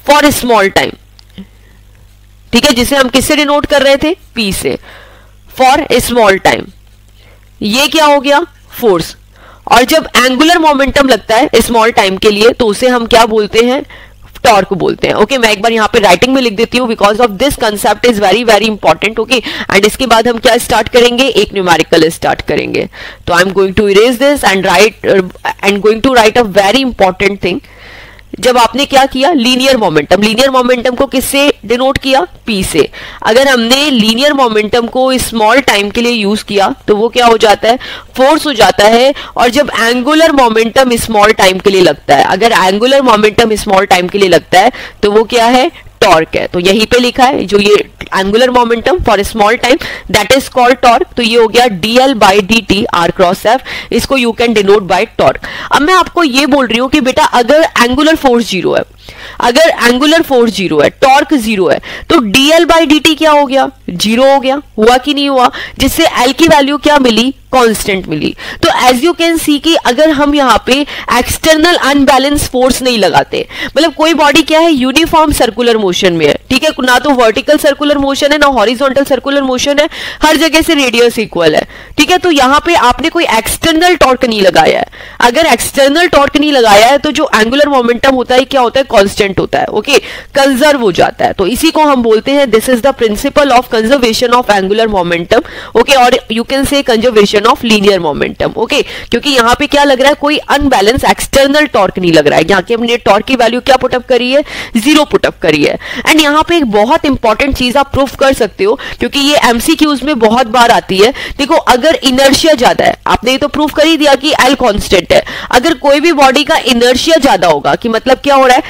for small time, ठीक है, जिसे हम किससे डिनोट कर रहे थे, P से, फॉर स्मॉल टाइम, ये क्या हो गया, फोर्स। और जब एंगुलर मोमेंटम लगता है स्मॉल टाइम के लिए तो उसे हम क्या बोलते हैं, टॉर्क बोलते हैं। ओके, मैं एक बार यहाँ पे राइटिंग में लिख देती हूँ because of this concept is very very important. Okay, and इसके बाद हम क्या स्टार्ट करेंगे, एक न्यूमेरिकल स्टार्ट करेंगे। तो I am going to erase this and going to write a very important thing. जब आपने क्या किया, लीनियर मोमेंटम को किससे डिनोट किया, P से। अगर हमने लीनियर मोमेंटम को स्मॉल टाइम के लिए यूज किया तो वो क्या हो जाता है, फोर्स हो जाता है। और जब एंगुलर मोमेंटम स्मॉल टाइम के लिए लगता है, अगर एंगुलर मोमेंटम स्मॉल टाइम के लिए लगता है तो वो क्या है, टॉर्क है। तो यहीं पे लिखा है जो ये angular momentum for small time that is called torque. तो ये हो गया dl by dt r cross f, इसको you can denote by torque. अब मैं आपको ये बोल रही हूं कि बेटा अगर एंगुलर फोर्स 0 है, अगर एंगुलर फोर्स 0 है, टॉर्क 0 है, तो dl बाई dt क्या हो गया, 0 हो गया, हुआ कि नहीं हुआ, जिससे L की वैल्यू क्या मिली, कांस्टेंट मिली। तो एज यू कैन सी कि अगर हम यहाँ पे एक्सटर्नल अनबैलेंस फोर्स नहीं लगाते, मतलब कोई बॉडी क्या है, यूनिफॉर्म सर्कुलर मोशन में है, ठीक है, ना तो वर्टिकल सर्कुलर मोशन है ना हॉरिजॉन्टल सर्कुलर मोशन है, हर जगह से रेडियस इक्वल है, ठीक है। तो यहाँ पे आपने कोई एक्सटर्नल टॉर्क नहीं लगाया है। अगर एक्सटर्नल टॉर्क नहीं लगाया है तो जो एंगुलर मोमेंटम होता है क्या होता है, कांस्टेंट होता है, ओके, कंजर्व हो जाता है। तो इसी को हम बोलते हैं this is the principle of conservation of angular momentum, okay, और you can say conservation of linear momentum, okay, क्योंकि यहाँ पे क्या लग रहा है, कोई अनबैलेंस एक्सटर्नल टॉर्क नहीं लग रहा है। यहाँ की हमने टॉर्क की वैल्यू क्या पुटअप करी है, 0 पुटअप करी है। एंड यहाँ पे एक बहुत इंपॉर्टेंट चीज आप प्रूफ कर सकते हो क्योंकि ये एमसीक्यूज में बहुत बार आती है। देखो अगर इनर्शिया ज्यादा है, आपने ये तो प्रूफ कर ही दिया कि L कांस्टेंट है, अगर कोई भी बॉडी का इनर्शिया ज्यादा होगा कि मतलब क्या हो रहा है,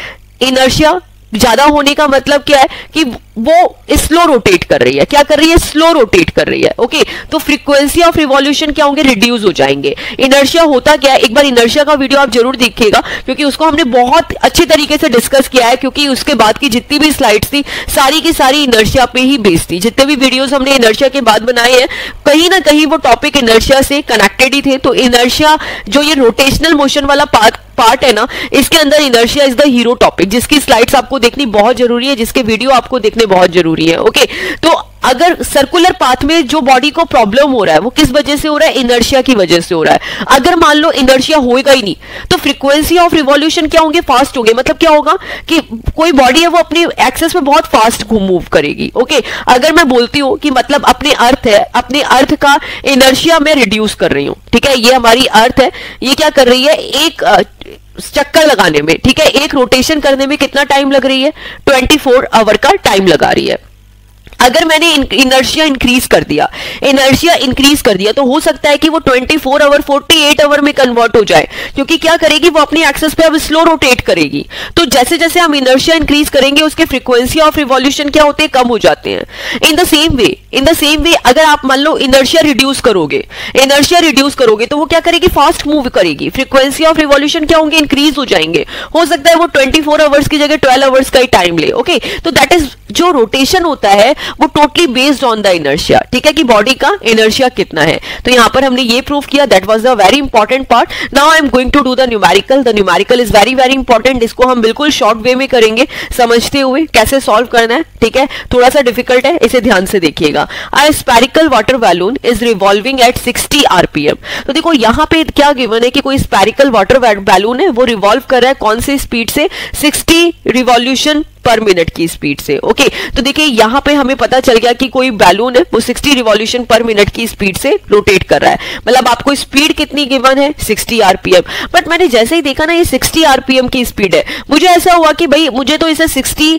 इनर्शिया ज्यादा होने का मतलब क्या है कि वो स्लो रोटेट कर रही है, क्या कर रही है, स्लो रोटेट कर रही है, ओके। तो फ्रीक्वेंसी ऑफ रिवॉल्यूशन क्या होंगे, रिड्यूस हो जाएंगे। इनर्शिया होता क्या है, एक बार इनर्शिया का वीडियो आप जरूर देखिएगा क्योंकि उसको हमने बहुत अच्छे तरीके से डिस्कस किया है, क्योंकि उसके बाद की जितनी भी स्लाइड्स थी सारी की सारी इनर्शिया पे ही बेस्ड थी। जितने भी वीडियोस हमने इनर्शिया के बाद बनाए हैं कहीं ना कहीं वो टॉपिक इनर्शिया से कनेक्टेड ही थे। तो इनर्शिया जो ये रोटेशनल मोशन वाला पार्ट है ना, इसके अंदर inertia is the hero topic, जिसकी स्लाइड्स आपको देखनी बहुत जरूरी है, जिसके वीडियो आपको देखने बहुत जरूरी है, ओके। तो अगर सर्कुलर पाथ में जो बॉडी को प्रॉब्लम हो रहा है वो किस वजह से हो रहा है, इनर्शिया की वजह से हो रहा है। अगर मान लो इनर्शिया होएगा ही नहीं तो फ्रीक्वेंसी ऑफ रिवॉल्यूशन क्या होंगे, फास्ट होंगे। मतलब क्या होगा कि कोई बॉडी है वो अपने एक्सेस में बहुत फास्ट मूव करेगी, ओके। अगर मैं बोलती हूँ कि मतलब अपने अर्थ है, अपने अर्थ का इनर्शिया मैं रिड्यूस कर रही हूँ, ठीक है, ये हमारी अर्थ है, ये क्या कर रही है, एक चक्कर लगाने में, ठीक है, एक रोटेशन करने में कितना टाइम लग रही है, 24 आवर का टाइम लगा रही है। अगर मैंने इनर्शिया इंक्रीज कर दिया, इनर्शिया इंक्रीज कर दिया तो हो सकता है कि वो 24 आवर 48 आवर में कन्वर्ट हो जाए, क्योंकि क्या करेगी वो अपनी एक्सेस पे अब स्लो रोटेट करेगी। तो जैसे जैसे हम इनर्शिया इंक्रीज करेंगे उसके फ्रीक्वेंसी ऑफ रिवॉल्यूशन क्या होते हैं, कम हो जाते हैं। इन द सेम वे अगर आप मान लो इनर्शिया रिड्यूस करोगे तो वो क्या करेगी, फास्ट मूव करेगी, फ्रीक्वेंसी ऑफ रिवॉल्यूशन क्या होंगे, इंक्रीज हो जाएंगे। हो सकता है वो 24 आवर्स की जगह 12 आवर्स का ही टाइम ले, ओके। तो दैट इज जो रोटेशन होता है वो totally based on the inertia, ठीक है, कि बॉडी का इनर्शिया कितना है। तो यहां पर हमने ये प्रूफ किया, that was a very important part. Now I am going to do the numerical. The numerical is very very important, इसको हम बिल्कुल शॉर्ट वे में करेंगे, समझते हुए कैसे सॉल्व करना है, ठीक है, थोड़ा सा डिफिकल्ट है, इसे ध्यान से देखिएगा। A spherical water balloon is revolving at 60 RPM. तो देखो यहां पे क्या गिवन है कि कोई स्फेरिकल वाटर बैलून है, वो रिवॉल्व कर रहा है कौन से स्पीड से, 60 रिवॉल्यूशन पर मिनट की स्पीड से। ओके, तो देखिए यहाँ पे हमें पता चल गया कि कोई बैलून है वो 60 रिवॉल्यूशन पर मिनट की स्पीड से रोटेट कर रहा है, मतलब आपको स्पीड कितनी गिवन है 60 आरपीएम। बट मैंने जैसे ही देखा ना ये 60 आरपीएम की स्पीड है, मुझे ऐसा हुआ कि भाई मुझे तो इसे 60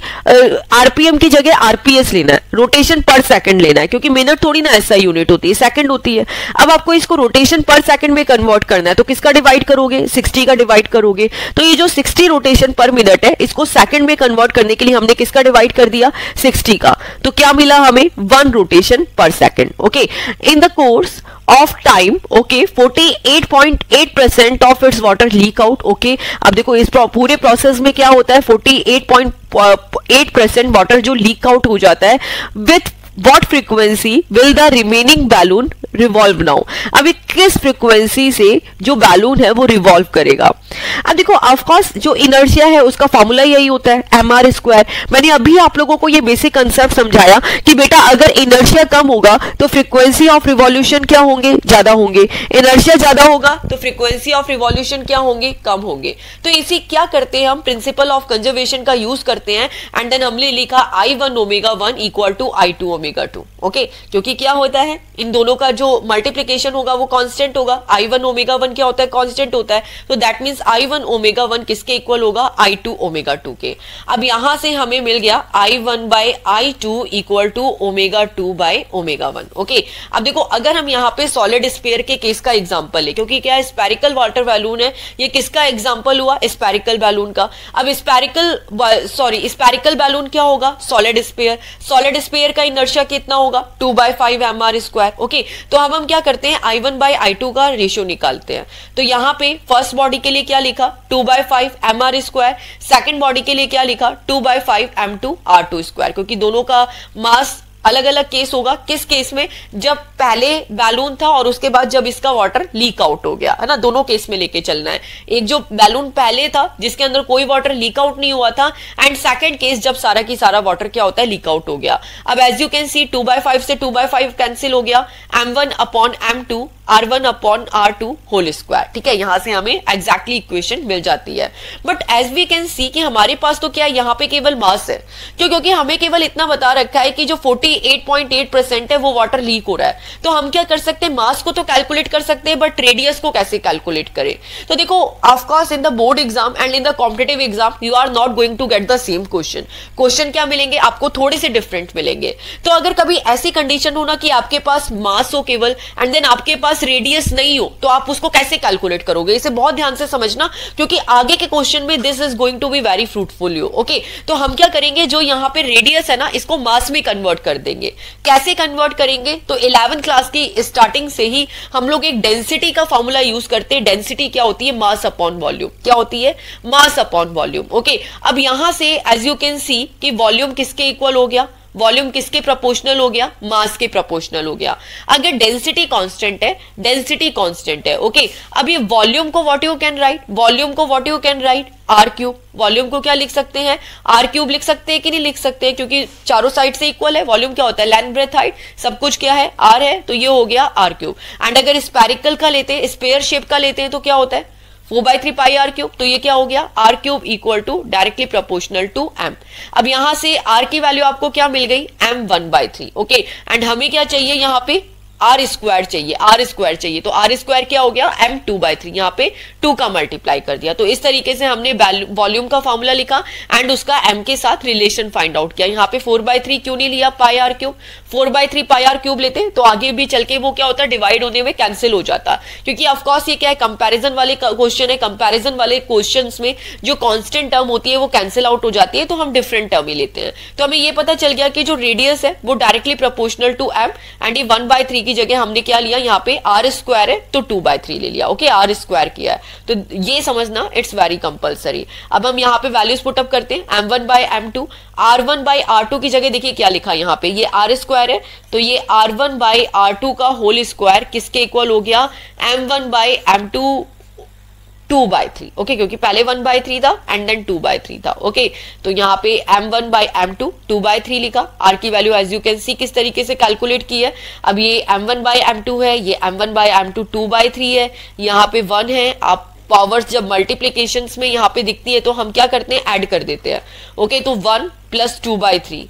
आरपीएम की जगह आरपीएस लेना है, रोटेशन पर सेकंड लेना है, क्योंकि मिनट थोड़ी ना ऐसा यूनिट होती है, सेकंड होती है। अब आपको इसको रोटेशन पर सेकंड में कन्वर्ट करना है, तो किसका डिवाइड करोगे 60 का डिवाइड करोगे। तो ये जो 60 रोटेशन पर मिनट है इसको सेकंड में कन्वर्ट करने के लिए हमने किसका डिवाइड कर दिया 60 का, तो क्या मिला हमें 1 रोटेशन पर second. Okay, in the course of time, okay, 48.8% of its water leak out. Okay, अब देखो इस पूरे प्रोसेस में क्या होता है 48.8% वाटर जो लीक आउट हो जाता है, with what frequency will the remaining balloon revolve now। अभी किस फ्रीक्वेंसी से जो बैलून है वो रिवॉल्व करेगा। अब देखो ऑफ कोर्स जो इनर्शिया है उसका फॉर्मूला यही होता है mr स्क्वायर। मैंने अभी आप लोगों को ये बेसिक कंसेप्ट समझाया कि बेटा अगर इनर्शिया कम होगा तो फ्रीक्वेंसी ऑफ रिवॉल्यूशन क्या होंगे, ज्यादा होंगे। इनर्शिया ज्यादा होगा तो फ्रीक्वेंसी ऑफ रिवॉल्यूशन क्या होंगे, कम होंगे। तो इसी क्या करते हैं हम, प्रिंसिपल ऑफ कंजर्वेशन का यूज करते हैं एंड देन हमने लिखा I1 omega 1 equal to I2 omega 2। Okay, क्योंकि क्या होता है इन दोनों का जो मल्टीप्लीकेशन होगा वो कांस्टेंट होगा। I1 ओमेगा 1 क्या होता है, कांस्टेंट होता है, तो दैट मींस I1 ओमेगा 1 किसके इक्वल होगा, I2 ओमेगा 2 के। अब यहां से हमें मिल गया I1 by I2 equal to omega 2 by omega 1। Okay, अब देखो अगर हम यहाँ पे सॉलिड स्फीयर के केस का एग्जांपल है, क्योंकि क्या स्फेरिकल वाटर बैलून है, ये किसका एग्जांपल हुआ, स्फेरिकल बैलून का। अब स्फेरिकल बैलून क्या होगा, सॉलिड स्फीयर। सॉलिड स्फीयर का इनर्शिया कितना होगा 2/5 mr स्क्वायर। ओके, तो हम क्या करते हैं I1 बाय I2 का रेशियो निकालते हैं। तो यहाँ पे फर्स्ट बॉडी के लिए क्या लिखा 2/5 mr स्क्वायर, सेकंड बॉडी के लिए क्या लिखा 2/5 m2 r2 स्क्वायर, क्योंकि दोनों का मास अलग अलग केस होगा। किस केस में, जब पहले बैलून था और उसके बाद जब इसका वाटर लीक आउट हो गया, है ना, दोनों केस में लेके चलना है। एक जो बैलून पहले था जिसके अंदर कोई वाटर लीक आउट नहीं हुआ था, एंड सेकंड केस जब सारा की सारा वाटर क्या होता है लीक आउट हो गया। अब एज यू कैन सी 2/5 से 2/5 कैंसिल हो गया, m1 upon m2 R1 upon R2 whole square. ठीक है, यहां से हमें एग्जैक्टली इक्वेशन मिल जाती है। But as we can see कि हमारे पास तो क्या यहाँ पे केवल मास है, क्योंकि हमें केवल इतना बता रखा है कि जो 48.8% है वो वाटर लीक हो रहा है। तो हम क्या कर सकते हैं, मास को तो कैलकुलेट कर सकते हैं, बट रेडियस को कैसे कैलकुलेट करें। तो देखो of course in the board exam and in the competitive exam you are not going to get the same question क्या मिलेंगे आपको, थोड़े से डिफरेंट मिलेंगे। तो अगर कभी ऐसी कंडीशन हो ना कि आपके पास मास हो केवल एंड देन आपके पास रेडियस नहीं हो, तो आप उसको कैसे कैलकुलेट करोगे, इसे बहुत ध्यान से समझना, क्योंकि आगे के क्वेश्चन में this is going to be very fruitful you. Okay, तो हम क्या करेंगे, जो यहाँ पे रेडियस है ना इसको मास में कन्वर्ट कर देंगे। कैसे कन्वर्ट करेंगे, तो 11th क्लास की स्टार्टिंग से ही हम लोग एक डेंसिटी का फॉर्मूला यूज करते हैं। डेंसिटी क्या होती है, मास अपॉन वॉल्यूम। क्या होती है, मास अपॉन वॉल्यूम। ओके, अब यहां से एज यू कैन सी कि वॉल्यूम किसके इक्वल हो गया, वॉल्यूम किसके प्रोपोर्शनल हो गया, मास के प्रोपोर्शनल हो गया। अगर डेंसिटी कांस्टेंट है, डेंसिटी कांस्टेंट है। ओके, अब ये वॉल्यूम को what you can write, volume को what you can write r cube. Volume को क्या लिख सकते हैं, आर क्यूब लिख सकते हैं कि नहीं लिख सकते, क्योंकि चारों साइड से इक्वल है। वॉल्यूम क्या होता है, लेंथ ब्रेथ हाइट, सब कुछ क्या है आर है, तो ये हो गया आर क्यूब। एंड अगर स्फेरिकल का लेते हैं, स्फीयर शेप का लेते हैं, तो क्या होता है 4/3 पाई आर क्यूब। तो ये क्या हो गया, R cube equal to directly proportional to m। अब यहां से आर की वैल्यू आपको क्या मिल गई, m1/3। ओके, एंड हमें क्या चाहिए, यहाँ पे आर स्क्वायर चाहिए, आर स्क्वायर चाहिए, तो आर स्क्वायर क्या हो गया m2/3, यहाँ पे 2 का मल्टीप्लाई कर दिया। तो इस तरीके से हमने वॉल्यूम का फॉर्मूला लिखा एंड उसका m के साथ रिलेशन फाइंड आउट किया। यहाँ पे 4/3 क्यों नहीं लिया, pi r cube. 4/3 pi r cube लेते तो आगे भी चल के वो क्या होता, डिवाइड होने में कैंसिल हो जाता, क्योंकि ऑफकोर्स ये क्या है, कंपैरिजन वाले क्वेश्चन है। कंपैरिजन वाले क्वेश्चंस में जो कांस्टेंट टर्म होती है वो कैंसिल आउट हो जाती है, तो हम डिफरेंट टर्म ही लेते हैं। तो हमें ये पता चल गया कि जो रेडियस है वो directly proportional to m, and ये 1/3 की जगह हमने क्या लिया, यहाँ पे आर स्क्वायर है तो 2/3 ले लिया। ओके, आर स्क्वायर किया है, तो ये समझना इट्स वेरी कंपलसरी। अब हम यहाँ पे वैल्यूज पुट अप करते हैं, m1/m2, r1/r2 की जगह देखिए क्या लिखा यहाँ पे, ये आर स्क्वायर है, तो ये r1/r2 का होल स्क्वायर किसके इक्वल हो गया, m1/m2 2/3। ओके, क्योंकि पहले 1/3 था एंड देन 2/3 था। ओके, तो यहाँ पे m1/m2 2/3 लिखा। r की value as you can see किस तरीके से कैलकुलेट की है। अब ये m1/m2 है, ये m1/m2 2/3 है, यहाँ पे 1 है, आप पावर्स जब मल्टीप्लीकेशंस में यहाँ पे दिखती है तो हम क्या करते हैं, ऐड कर देते हैं। ओके, तो 1 + 2/3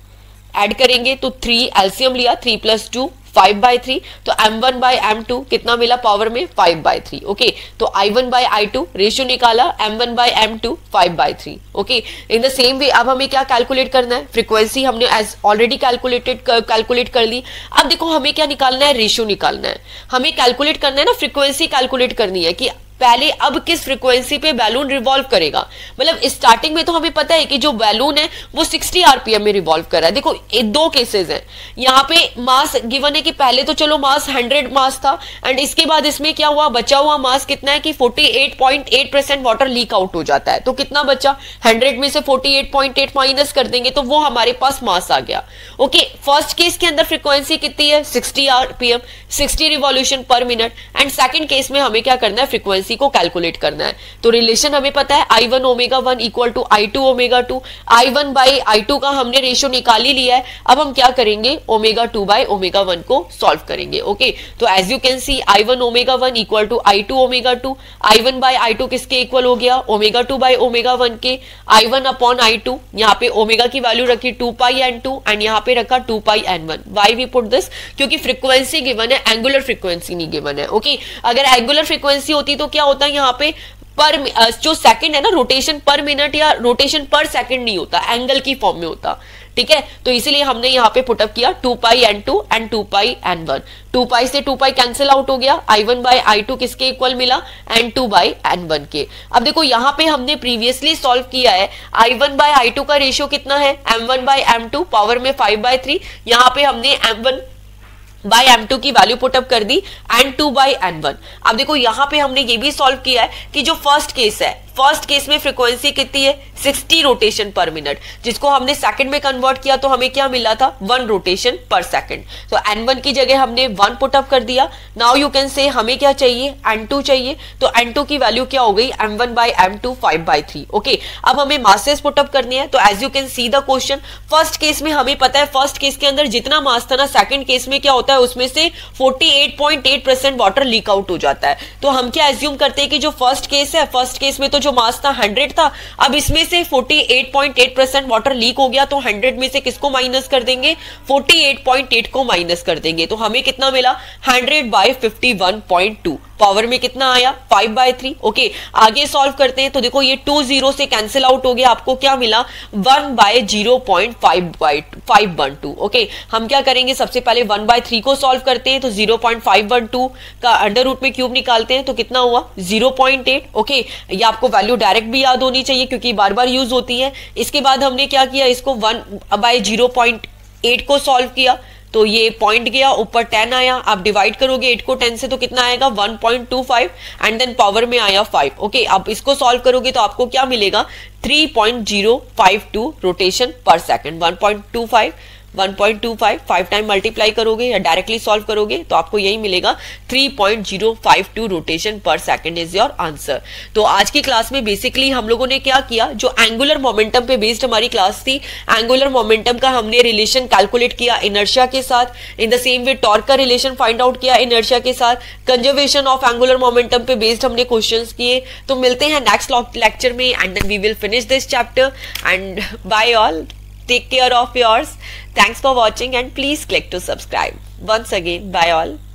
ऐड करेंगे तो 3 एलसीएम लिया, 3 + 2 5/3, तो m1/m2 कितना मिला पावर में 5/3। ओके, तो i1/i2 रेशियो निकाला, m1/m2 5/3। Okay, in the same वे अब हमें क्या कैलकुलेट करना है, फ्रीक्वेंसी हमने एज ऑलरेडी कैलकुलेट कर ली। अब देखो हमें क्या निकालना है, रेशियो निकालना है, हमें कैलकुलेट करना है ना, फ्रीक्वेंसी कैलकुलेट करनी है कि पहले अब किस फ्रीक्वेंसी पे बैलून रिवॉल्व करेगा। मतलब स्टार्टिंग में तो हमें पता है कि जो बैलून है वो 60 आरपीएम में रिवॉल्व कर रहा है। देखो ये दो केसेस हैं, यहाँ पे मास गिवन है कि पहले तो चलो मास 100 मास था एंड इसके बाद इसमें क्या हुआ, बचा हुआ मास कितना है कि 48.8% वाटर लीक आउट हो जाता है। तो कितना बचा, 100 में से 48.8 माइनस कर देंगे तो वो हमारे पास मास आ गया। ओके, फर्स्ट केस के अंदर फ्रीक्वेंसी कितनी है, 60 आरपीएम, 60 रिवॉल्यूशन पर मिनट। एंड सेकंड केस में हमें क्या करना है, फ्रीक्वेंसी को कैलकुलेट करना है। तो रिलेशन हमें पता है I1 ω1 = I2 ω2, I1/I2 का हमने रेशियो निकाल ही लिया है। अब हम क्या करेंगे, ω2/ω1 को सॉल्व करेंगे। ओके, तो as you can C I1 ω1 = I2 ω2, I1/I2 किसके इक्वल हो गया, ω2/ω1 के, I1/I2 यहाँ पे ओमेगा की वैल्यू रखी 2πn2 एंड यहाँ पे रखा 2πn1। Why we put this, क्योंकि फ्रीक्वेंसी गिवन है, एंगुलर फ्रीक्वेंसी नहीं गिवन है। ओके, अगर एंगुलर फ्रीक्वेंसी होती तो क्या होता है, यहाँ पे पर जो सेकंड है ना, रोटेशन पर मिनट या रोटेशन पर सेकंड नहीं होता, एंगल की फॉर्म में होता। ठीक है, तो इसीलिए हमने यहाँ पे पुटअप किया 2πn2 एंड 2πn1। 2π से 2π कैंसिल आउट हो गया, I1/I2 किसके इक्वल मिला, n2/n1 के। अब देखो यहाँ पे हमने प्रीवियसली सॉल्व किया है, I1/I2 का रेशियो कितना है, m1/m2 पावर में 5/3। यहाँ पे हमने m1/m2 की वैल्यू पुटअप कर दी n2/n1। अब देखो यहाँ पे हमने ये भी सॉल्व किया है कि जो फर्स्ट केस है, फर्स्ट केस में फ्रीक्वेंसी कितनी है, 60 रोटेशन पर मिनट, जिसको हमने सेकंड में कन्वर्ट किया तो हमें क्या मिला था, 1 रोटेशन पर सेकंड। तो n1 की जगह हमने 1 पुटअप कर दिया। नाउ यू कैन से हमें क्या चाहिए, n2 चाहिए। तो n2 की वैल्यू क्या हो गई, m1/m2 5/3। ओके, अब हमें मासेस पुटअप करने हैं। तो as you can see the question, first case में हमें पता है, फर्स्ट केस के अंदर जितना मास था ना, सेकंड केस में क्या होता है, उसमें से 48.8% वाटर लीक आउट हो जाता है। तो हम क्या एज्यूम करते हैं कि जो फर्स्ट केस है, फर्स्ट केस में तो जो मास था 100 था, अब इसमें से 48.8% वाटर लीक हो गया, तो 100 में से किसको माइनस कर देंगे, 48.8 को माइनस कर देंगे। तो हमें कितना मिला, 100/51.2, पावर में कितना आया, 5/3। ओके, आगे सॉल्व करते हैं। तो देखो ये 2 0 से कैंसिल आउट हो गया, आपको क्या मिला, 1/0.512। ओके, हम क्या करेंगे, सबसे पहले 1/3 को सॉल्व करते हैं। तो 0.512 का अंडर रूट में क्यूब निकालते हैं तो कितना हुआ, 0.8। ओके, ये आपको वैल्यू डायरेक्ट भी याद होनी चाहिए क्योंकि बार बार यूज होती है। इसके बाद हमने क्या किया, इसको 1/0.8 को सॉल्व किया तो ये पॉइंट गया, ऊपर 10 आया। आप डिवाइड करोगे 8 को 10 से तो कितना आएगा, 1.25 एंड देन पावर में आया 5। ओके, अब इसको सॉल्व करोगे तो आपको क्या मिलेगा, 3.052 रोटेशन पर सेकंड। 1.25 5 टाइम मल्टीप्लाई करोगे या डायरेक्टली सॉल्व करोगे तो आपको यही मिलेगा, 3.052 रोटेशन पर सेकंड इज योर आंसर। तो आज की क्लास में बेसिकली हम लोगों ने क्या किया, जो एंगुलर मोमेंटम पे बेस्ड हमारी क्लास थी, एंगुलर मोमेंटम का हमने रिलेशन कैलकुलेट किया इनर्शिया के साथ। In the same way torque का रिलेशन फाइंड आउट किया इनर्शिया के साथ। कंजर्वेशन ऑफ एंगुलर मोमेंटम पे बेस्ड हमने क्वेश्चंस किए। तो मिलते हैं नेक्स्ट लेक्चर में and then we will finish this chapter and bye all, take care of yours. Thanks for watching and please click to subscribe. Once again, bye all.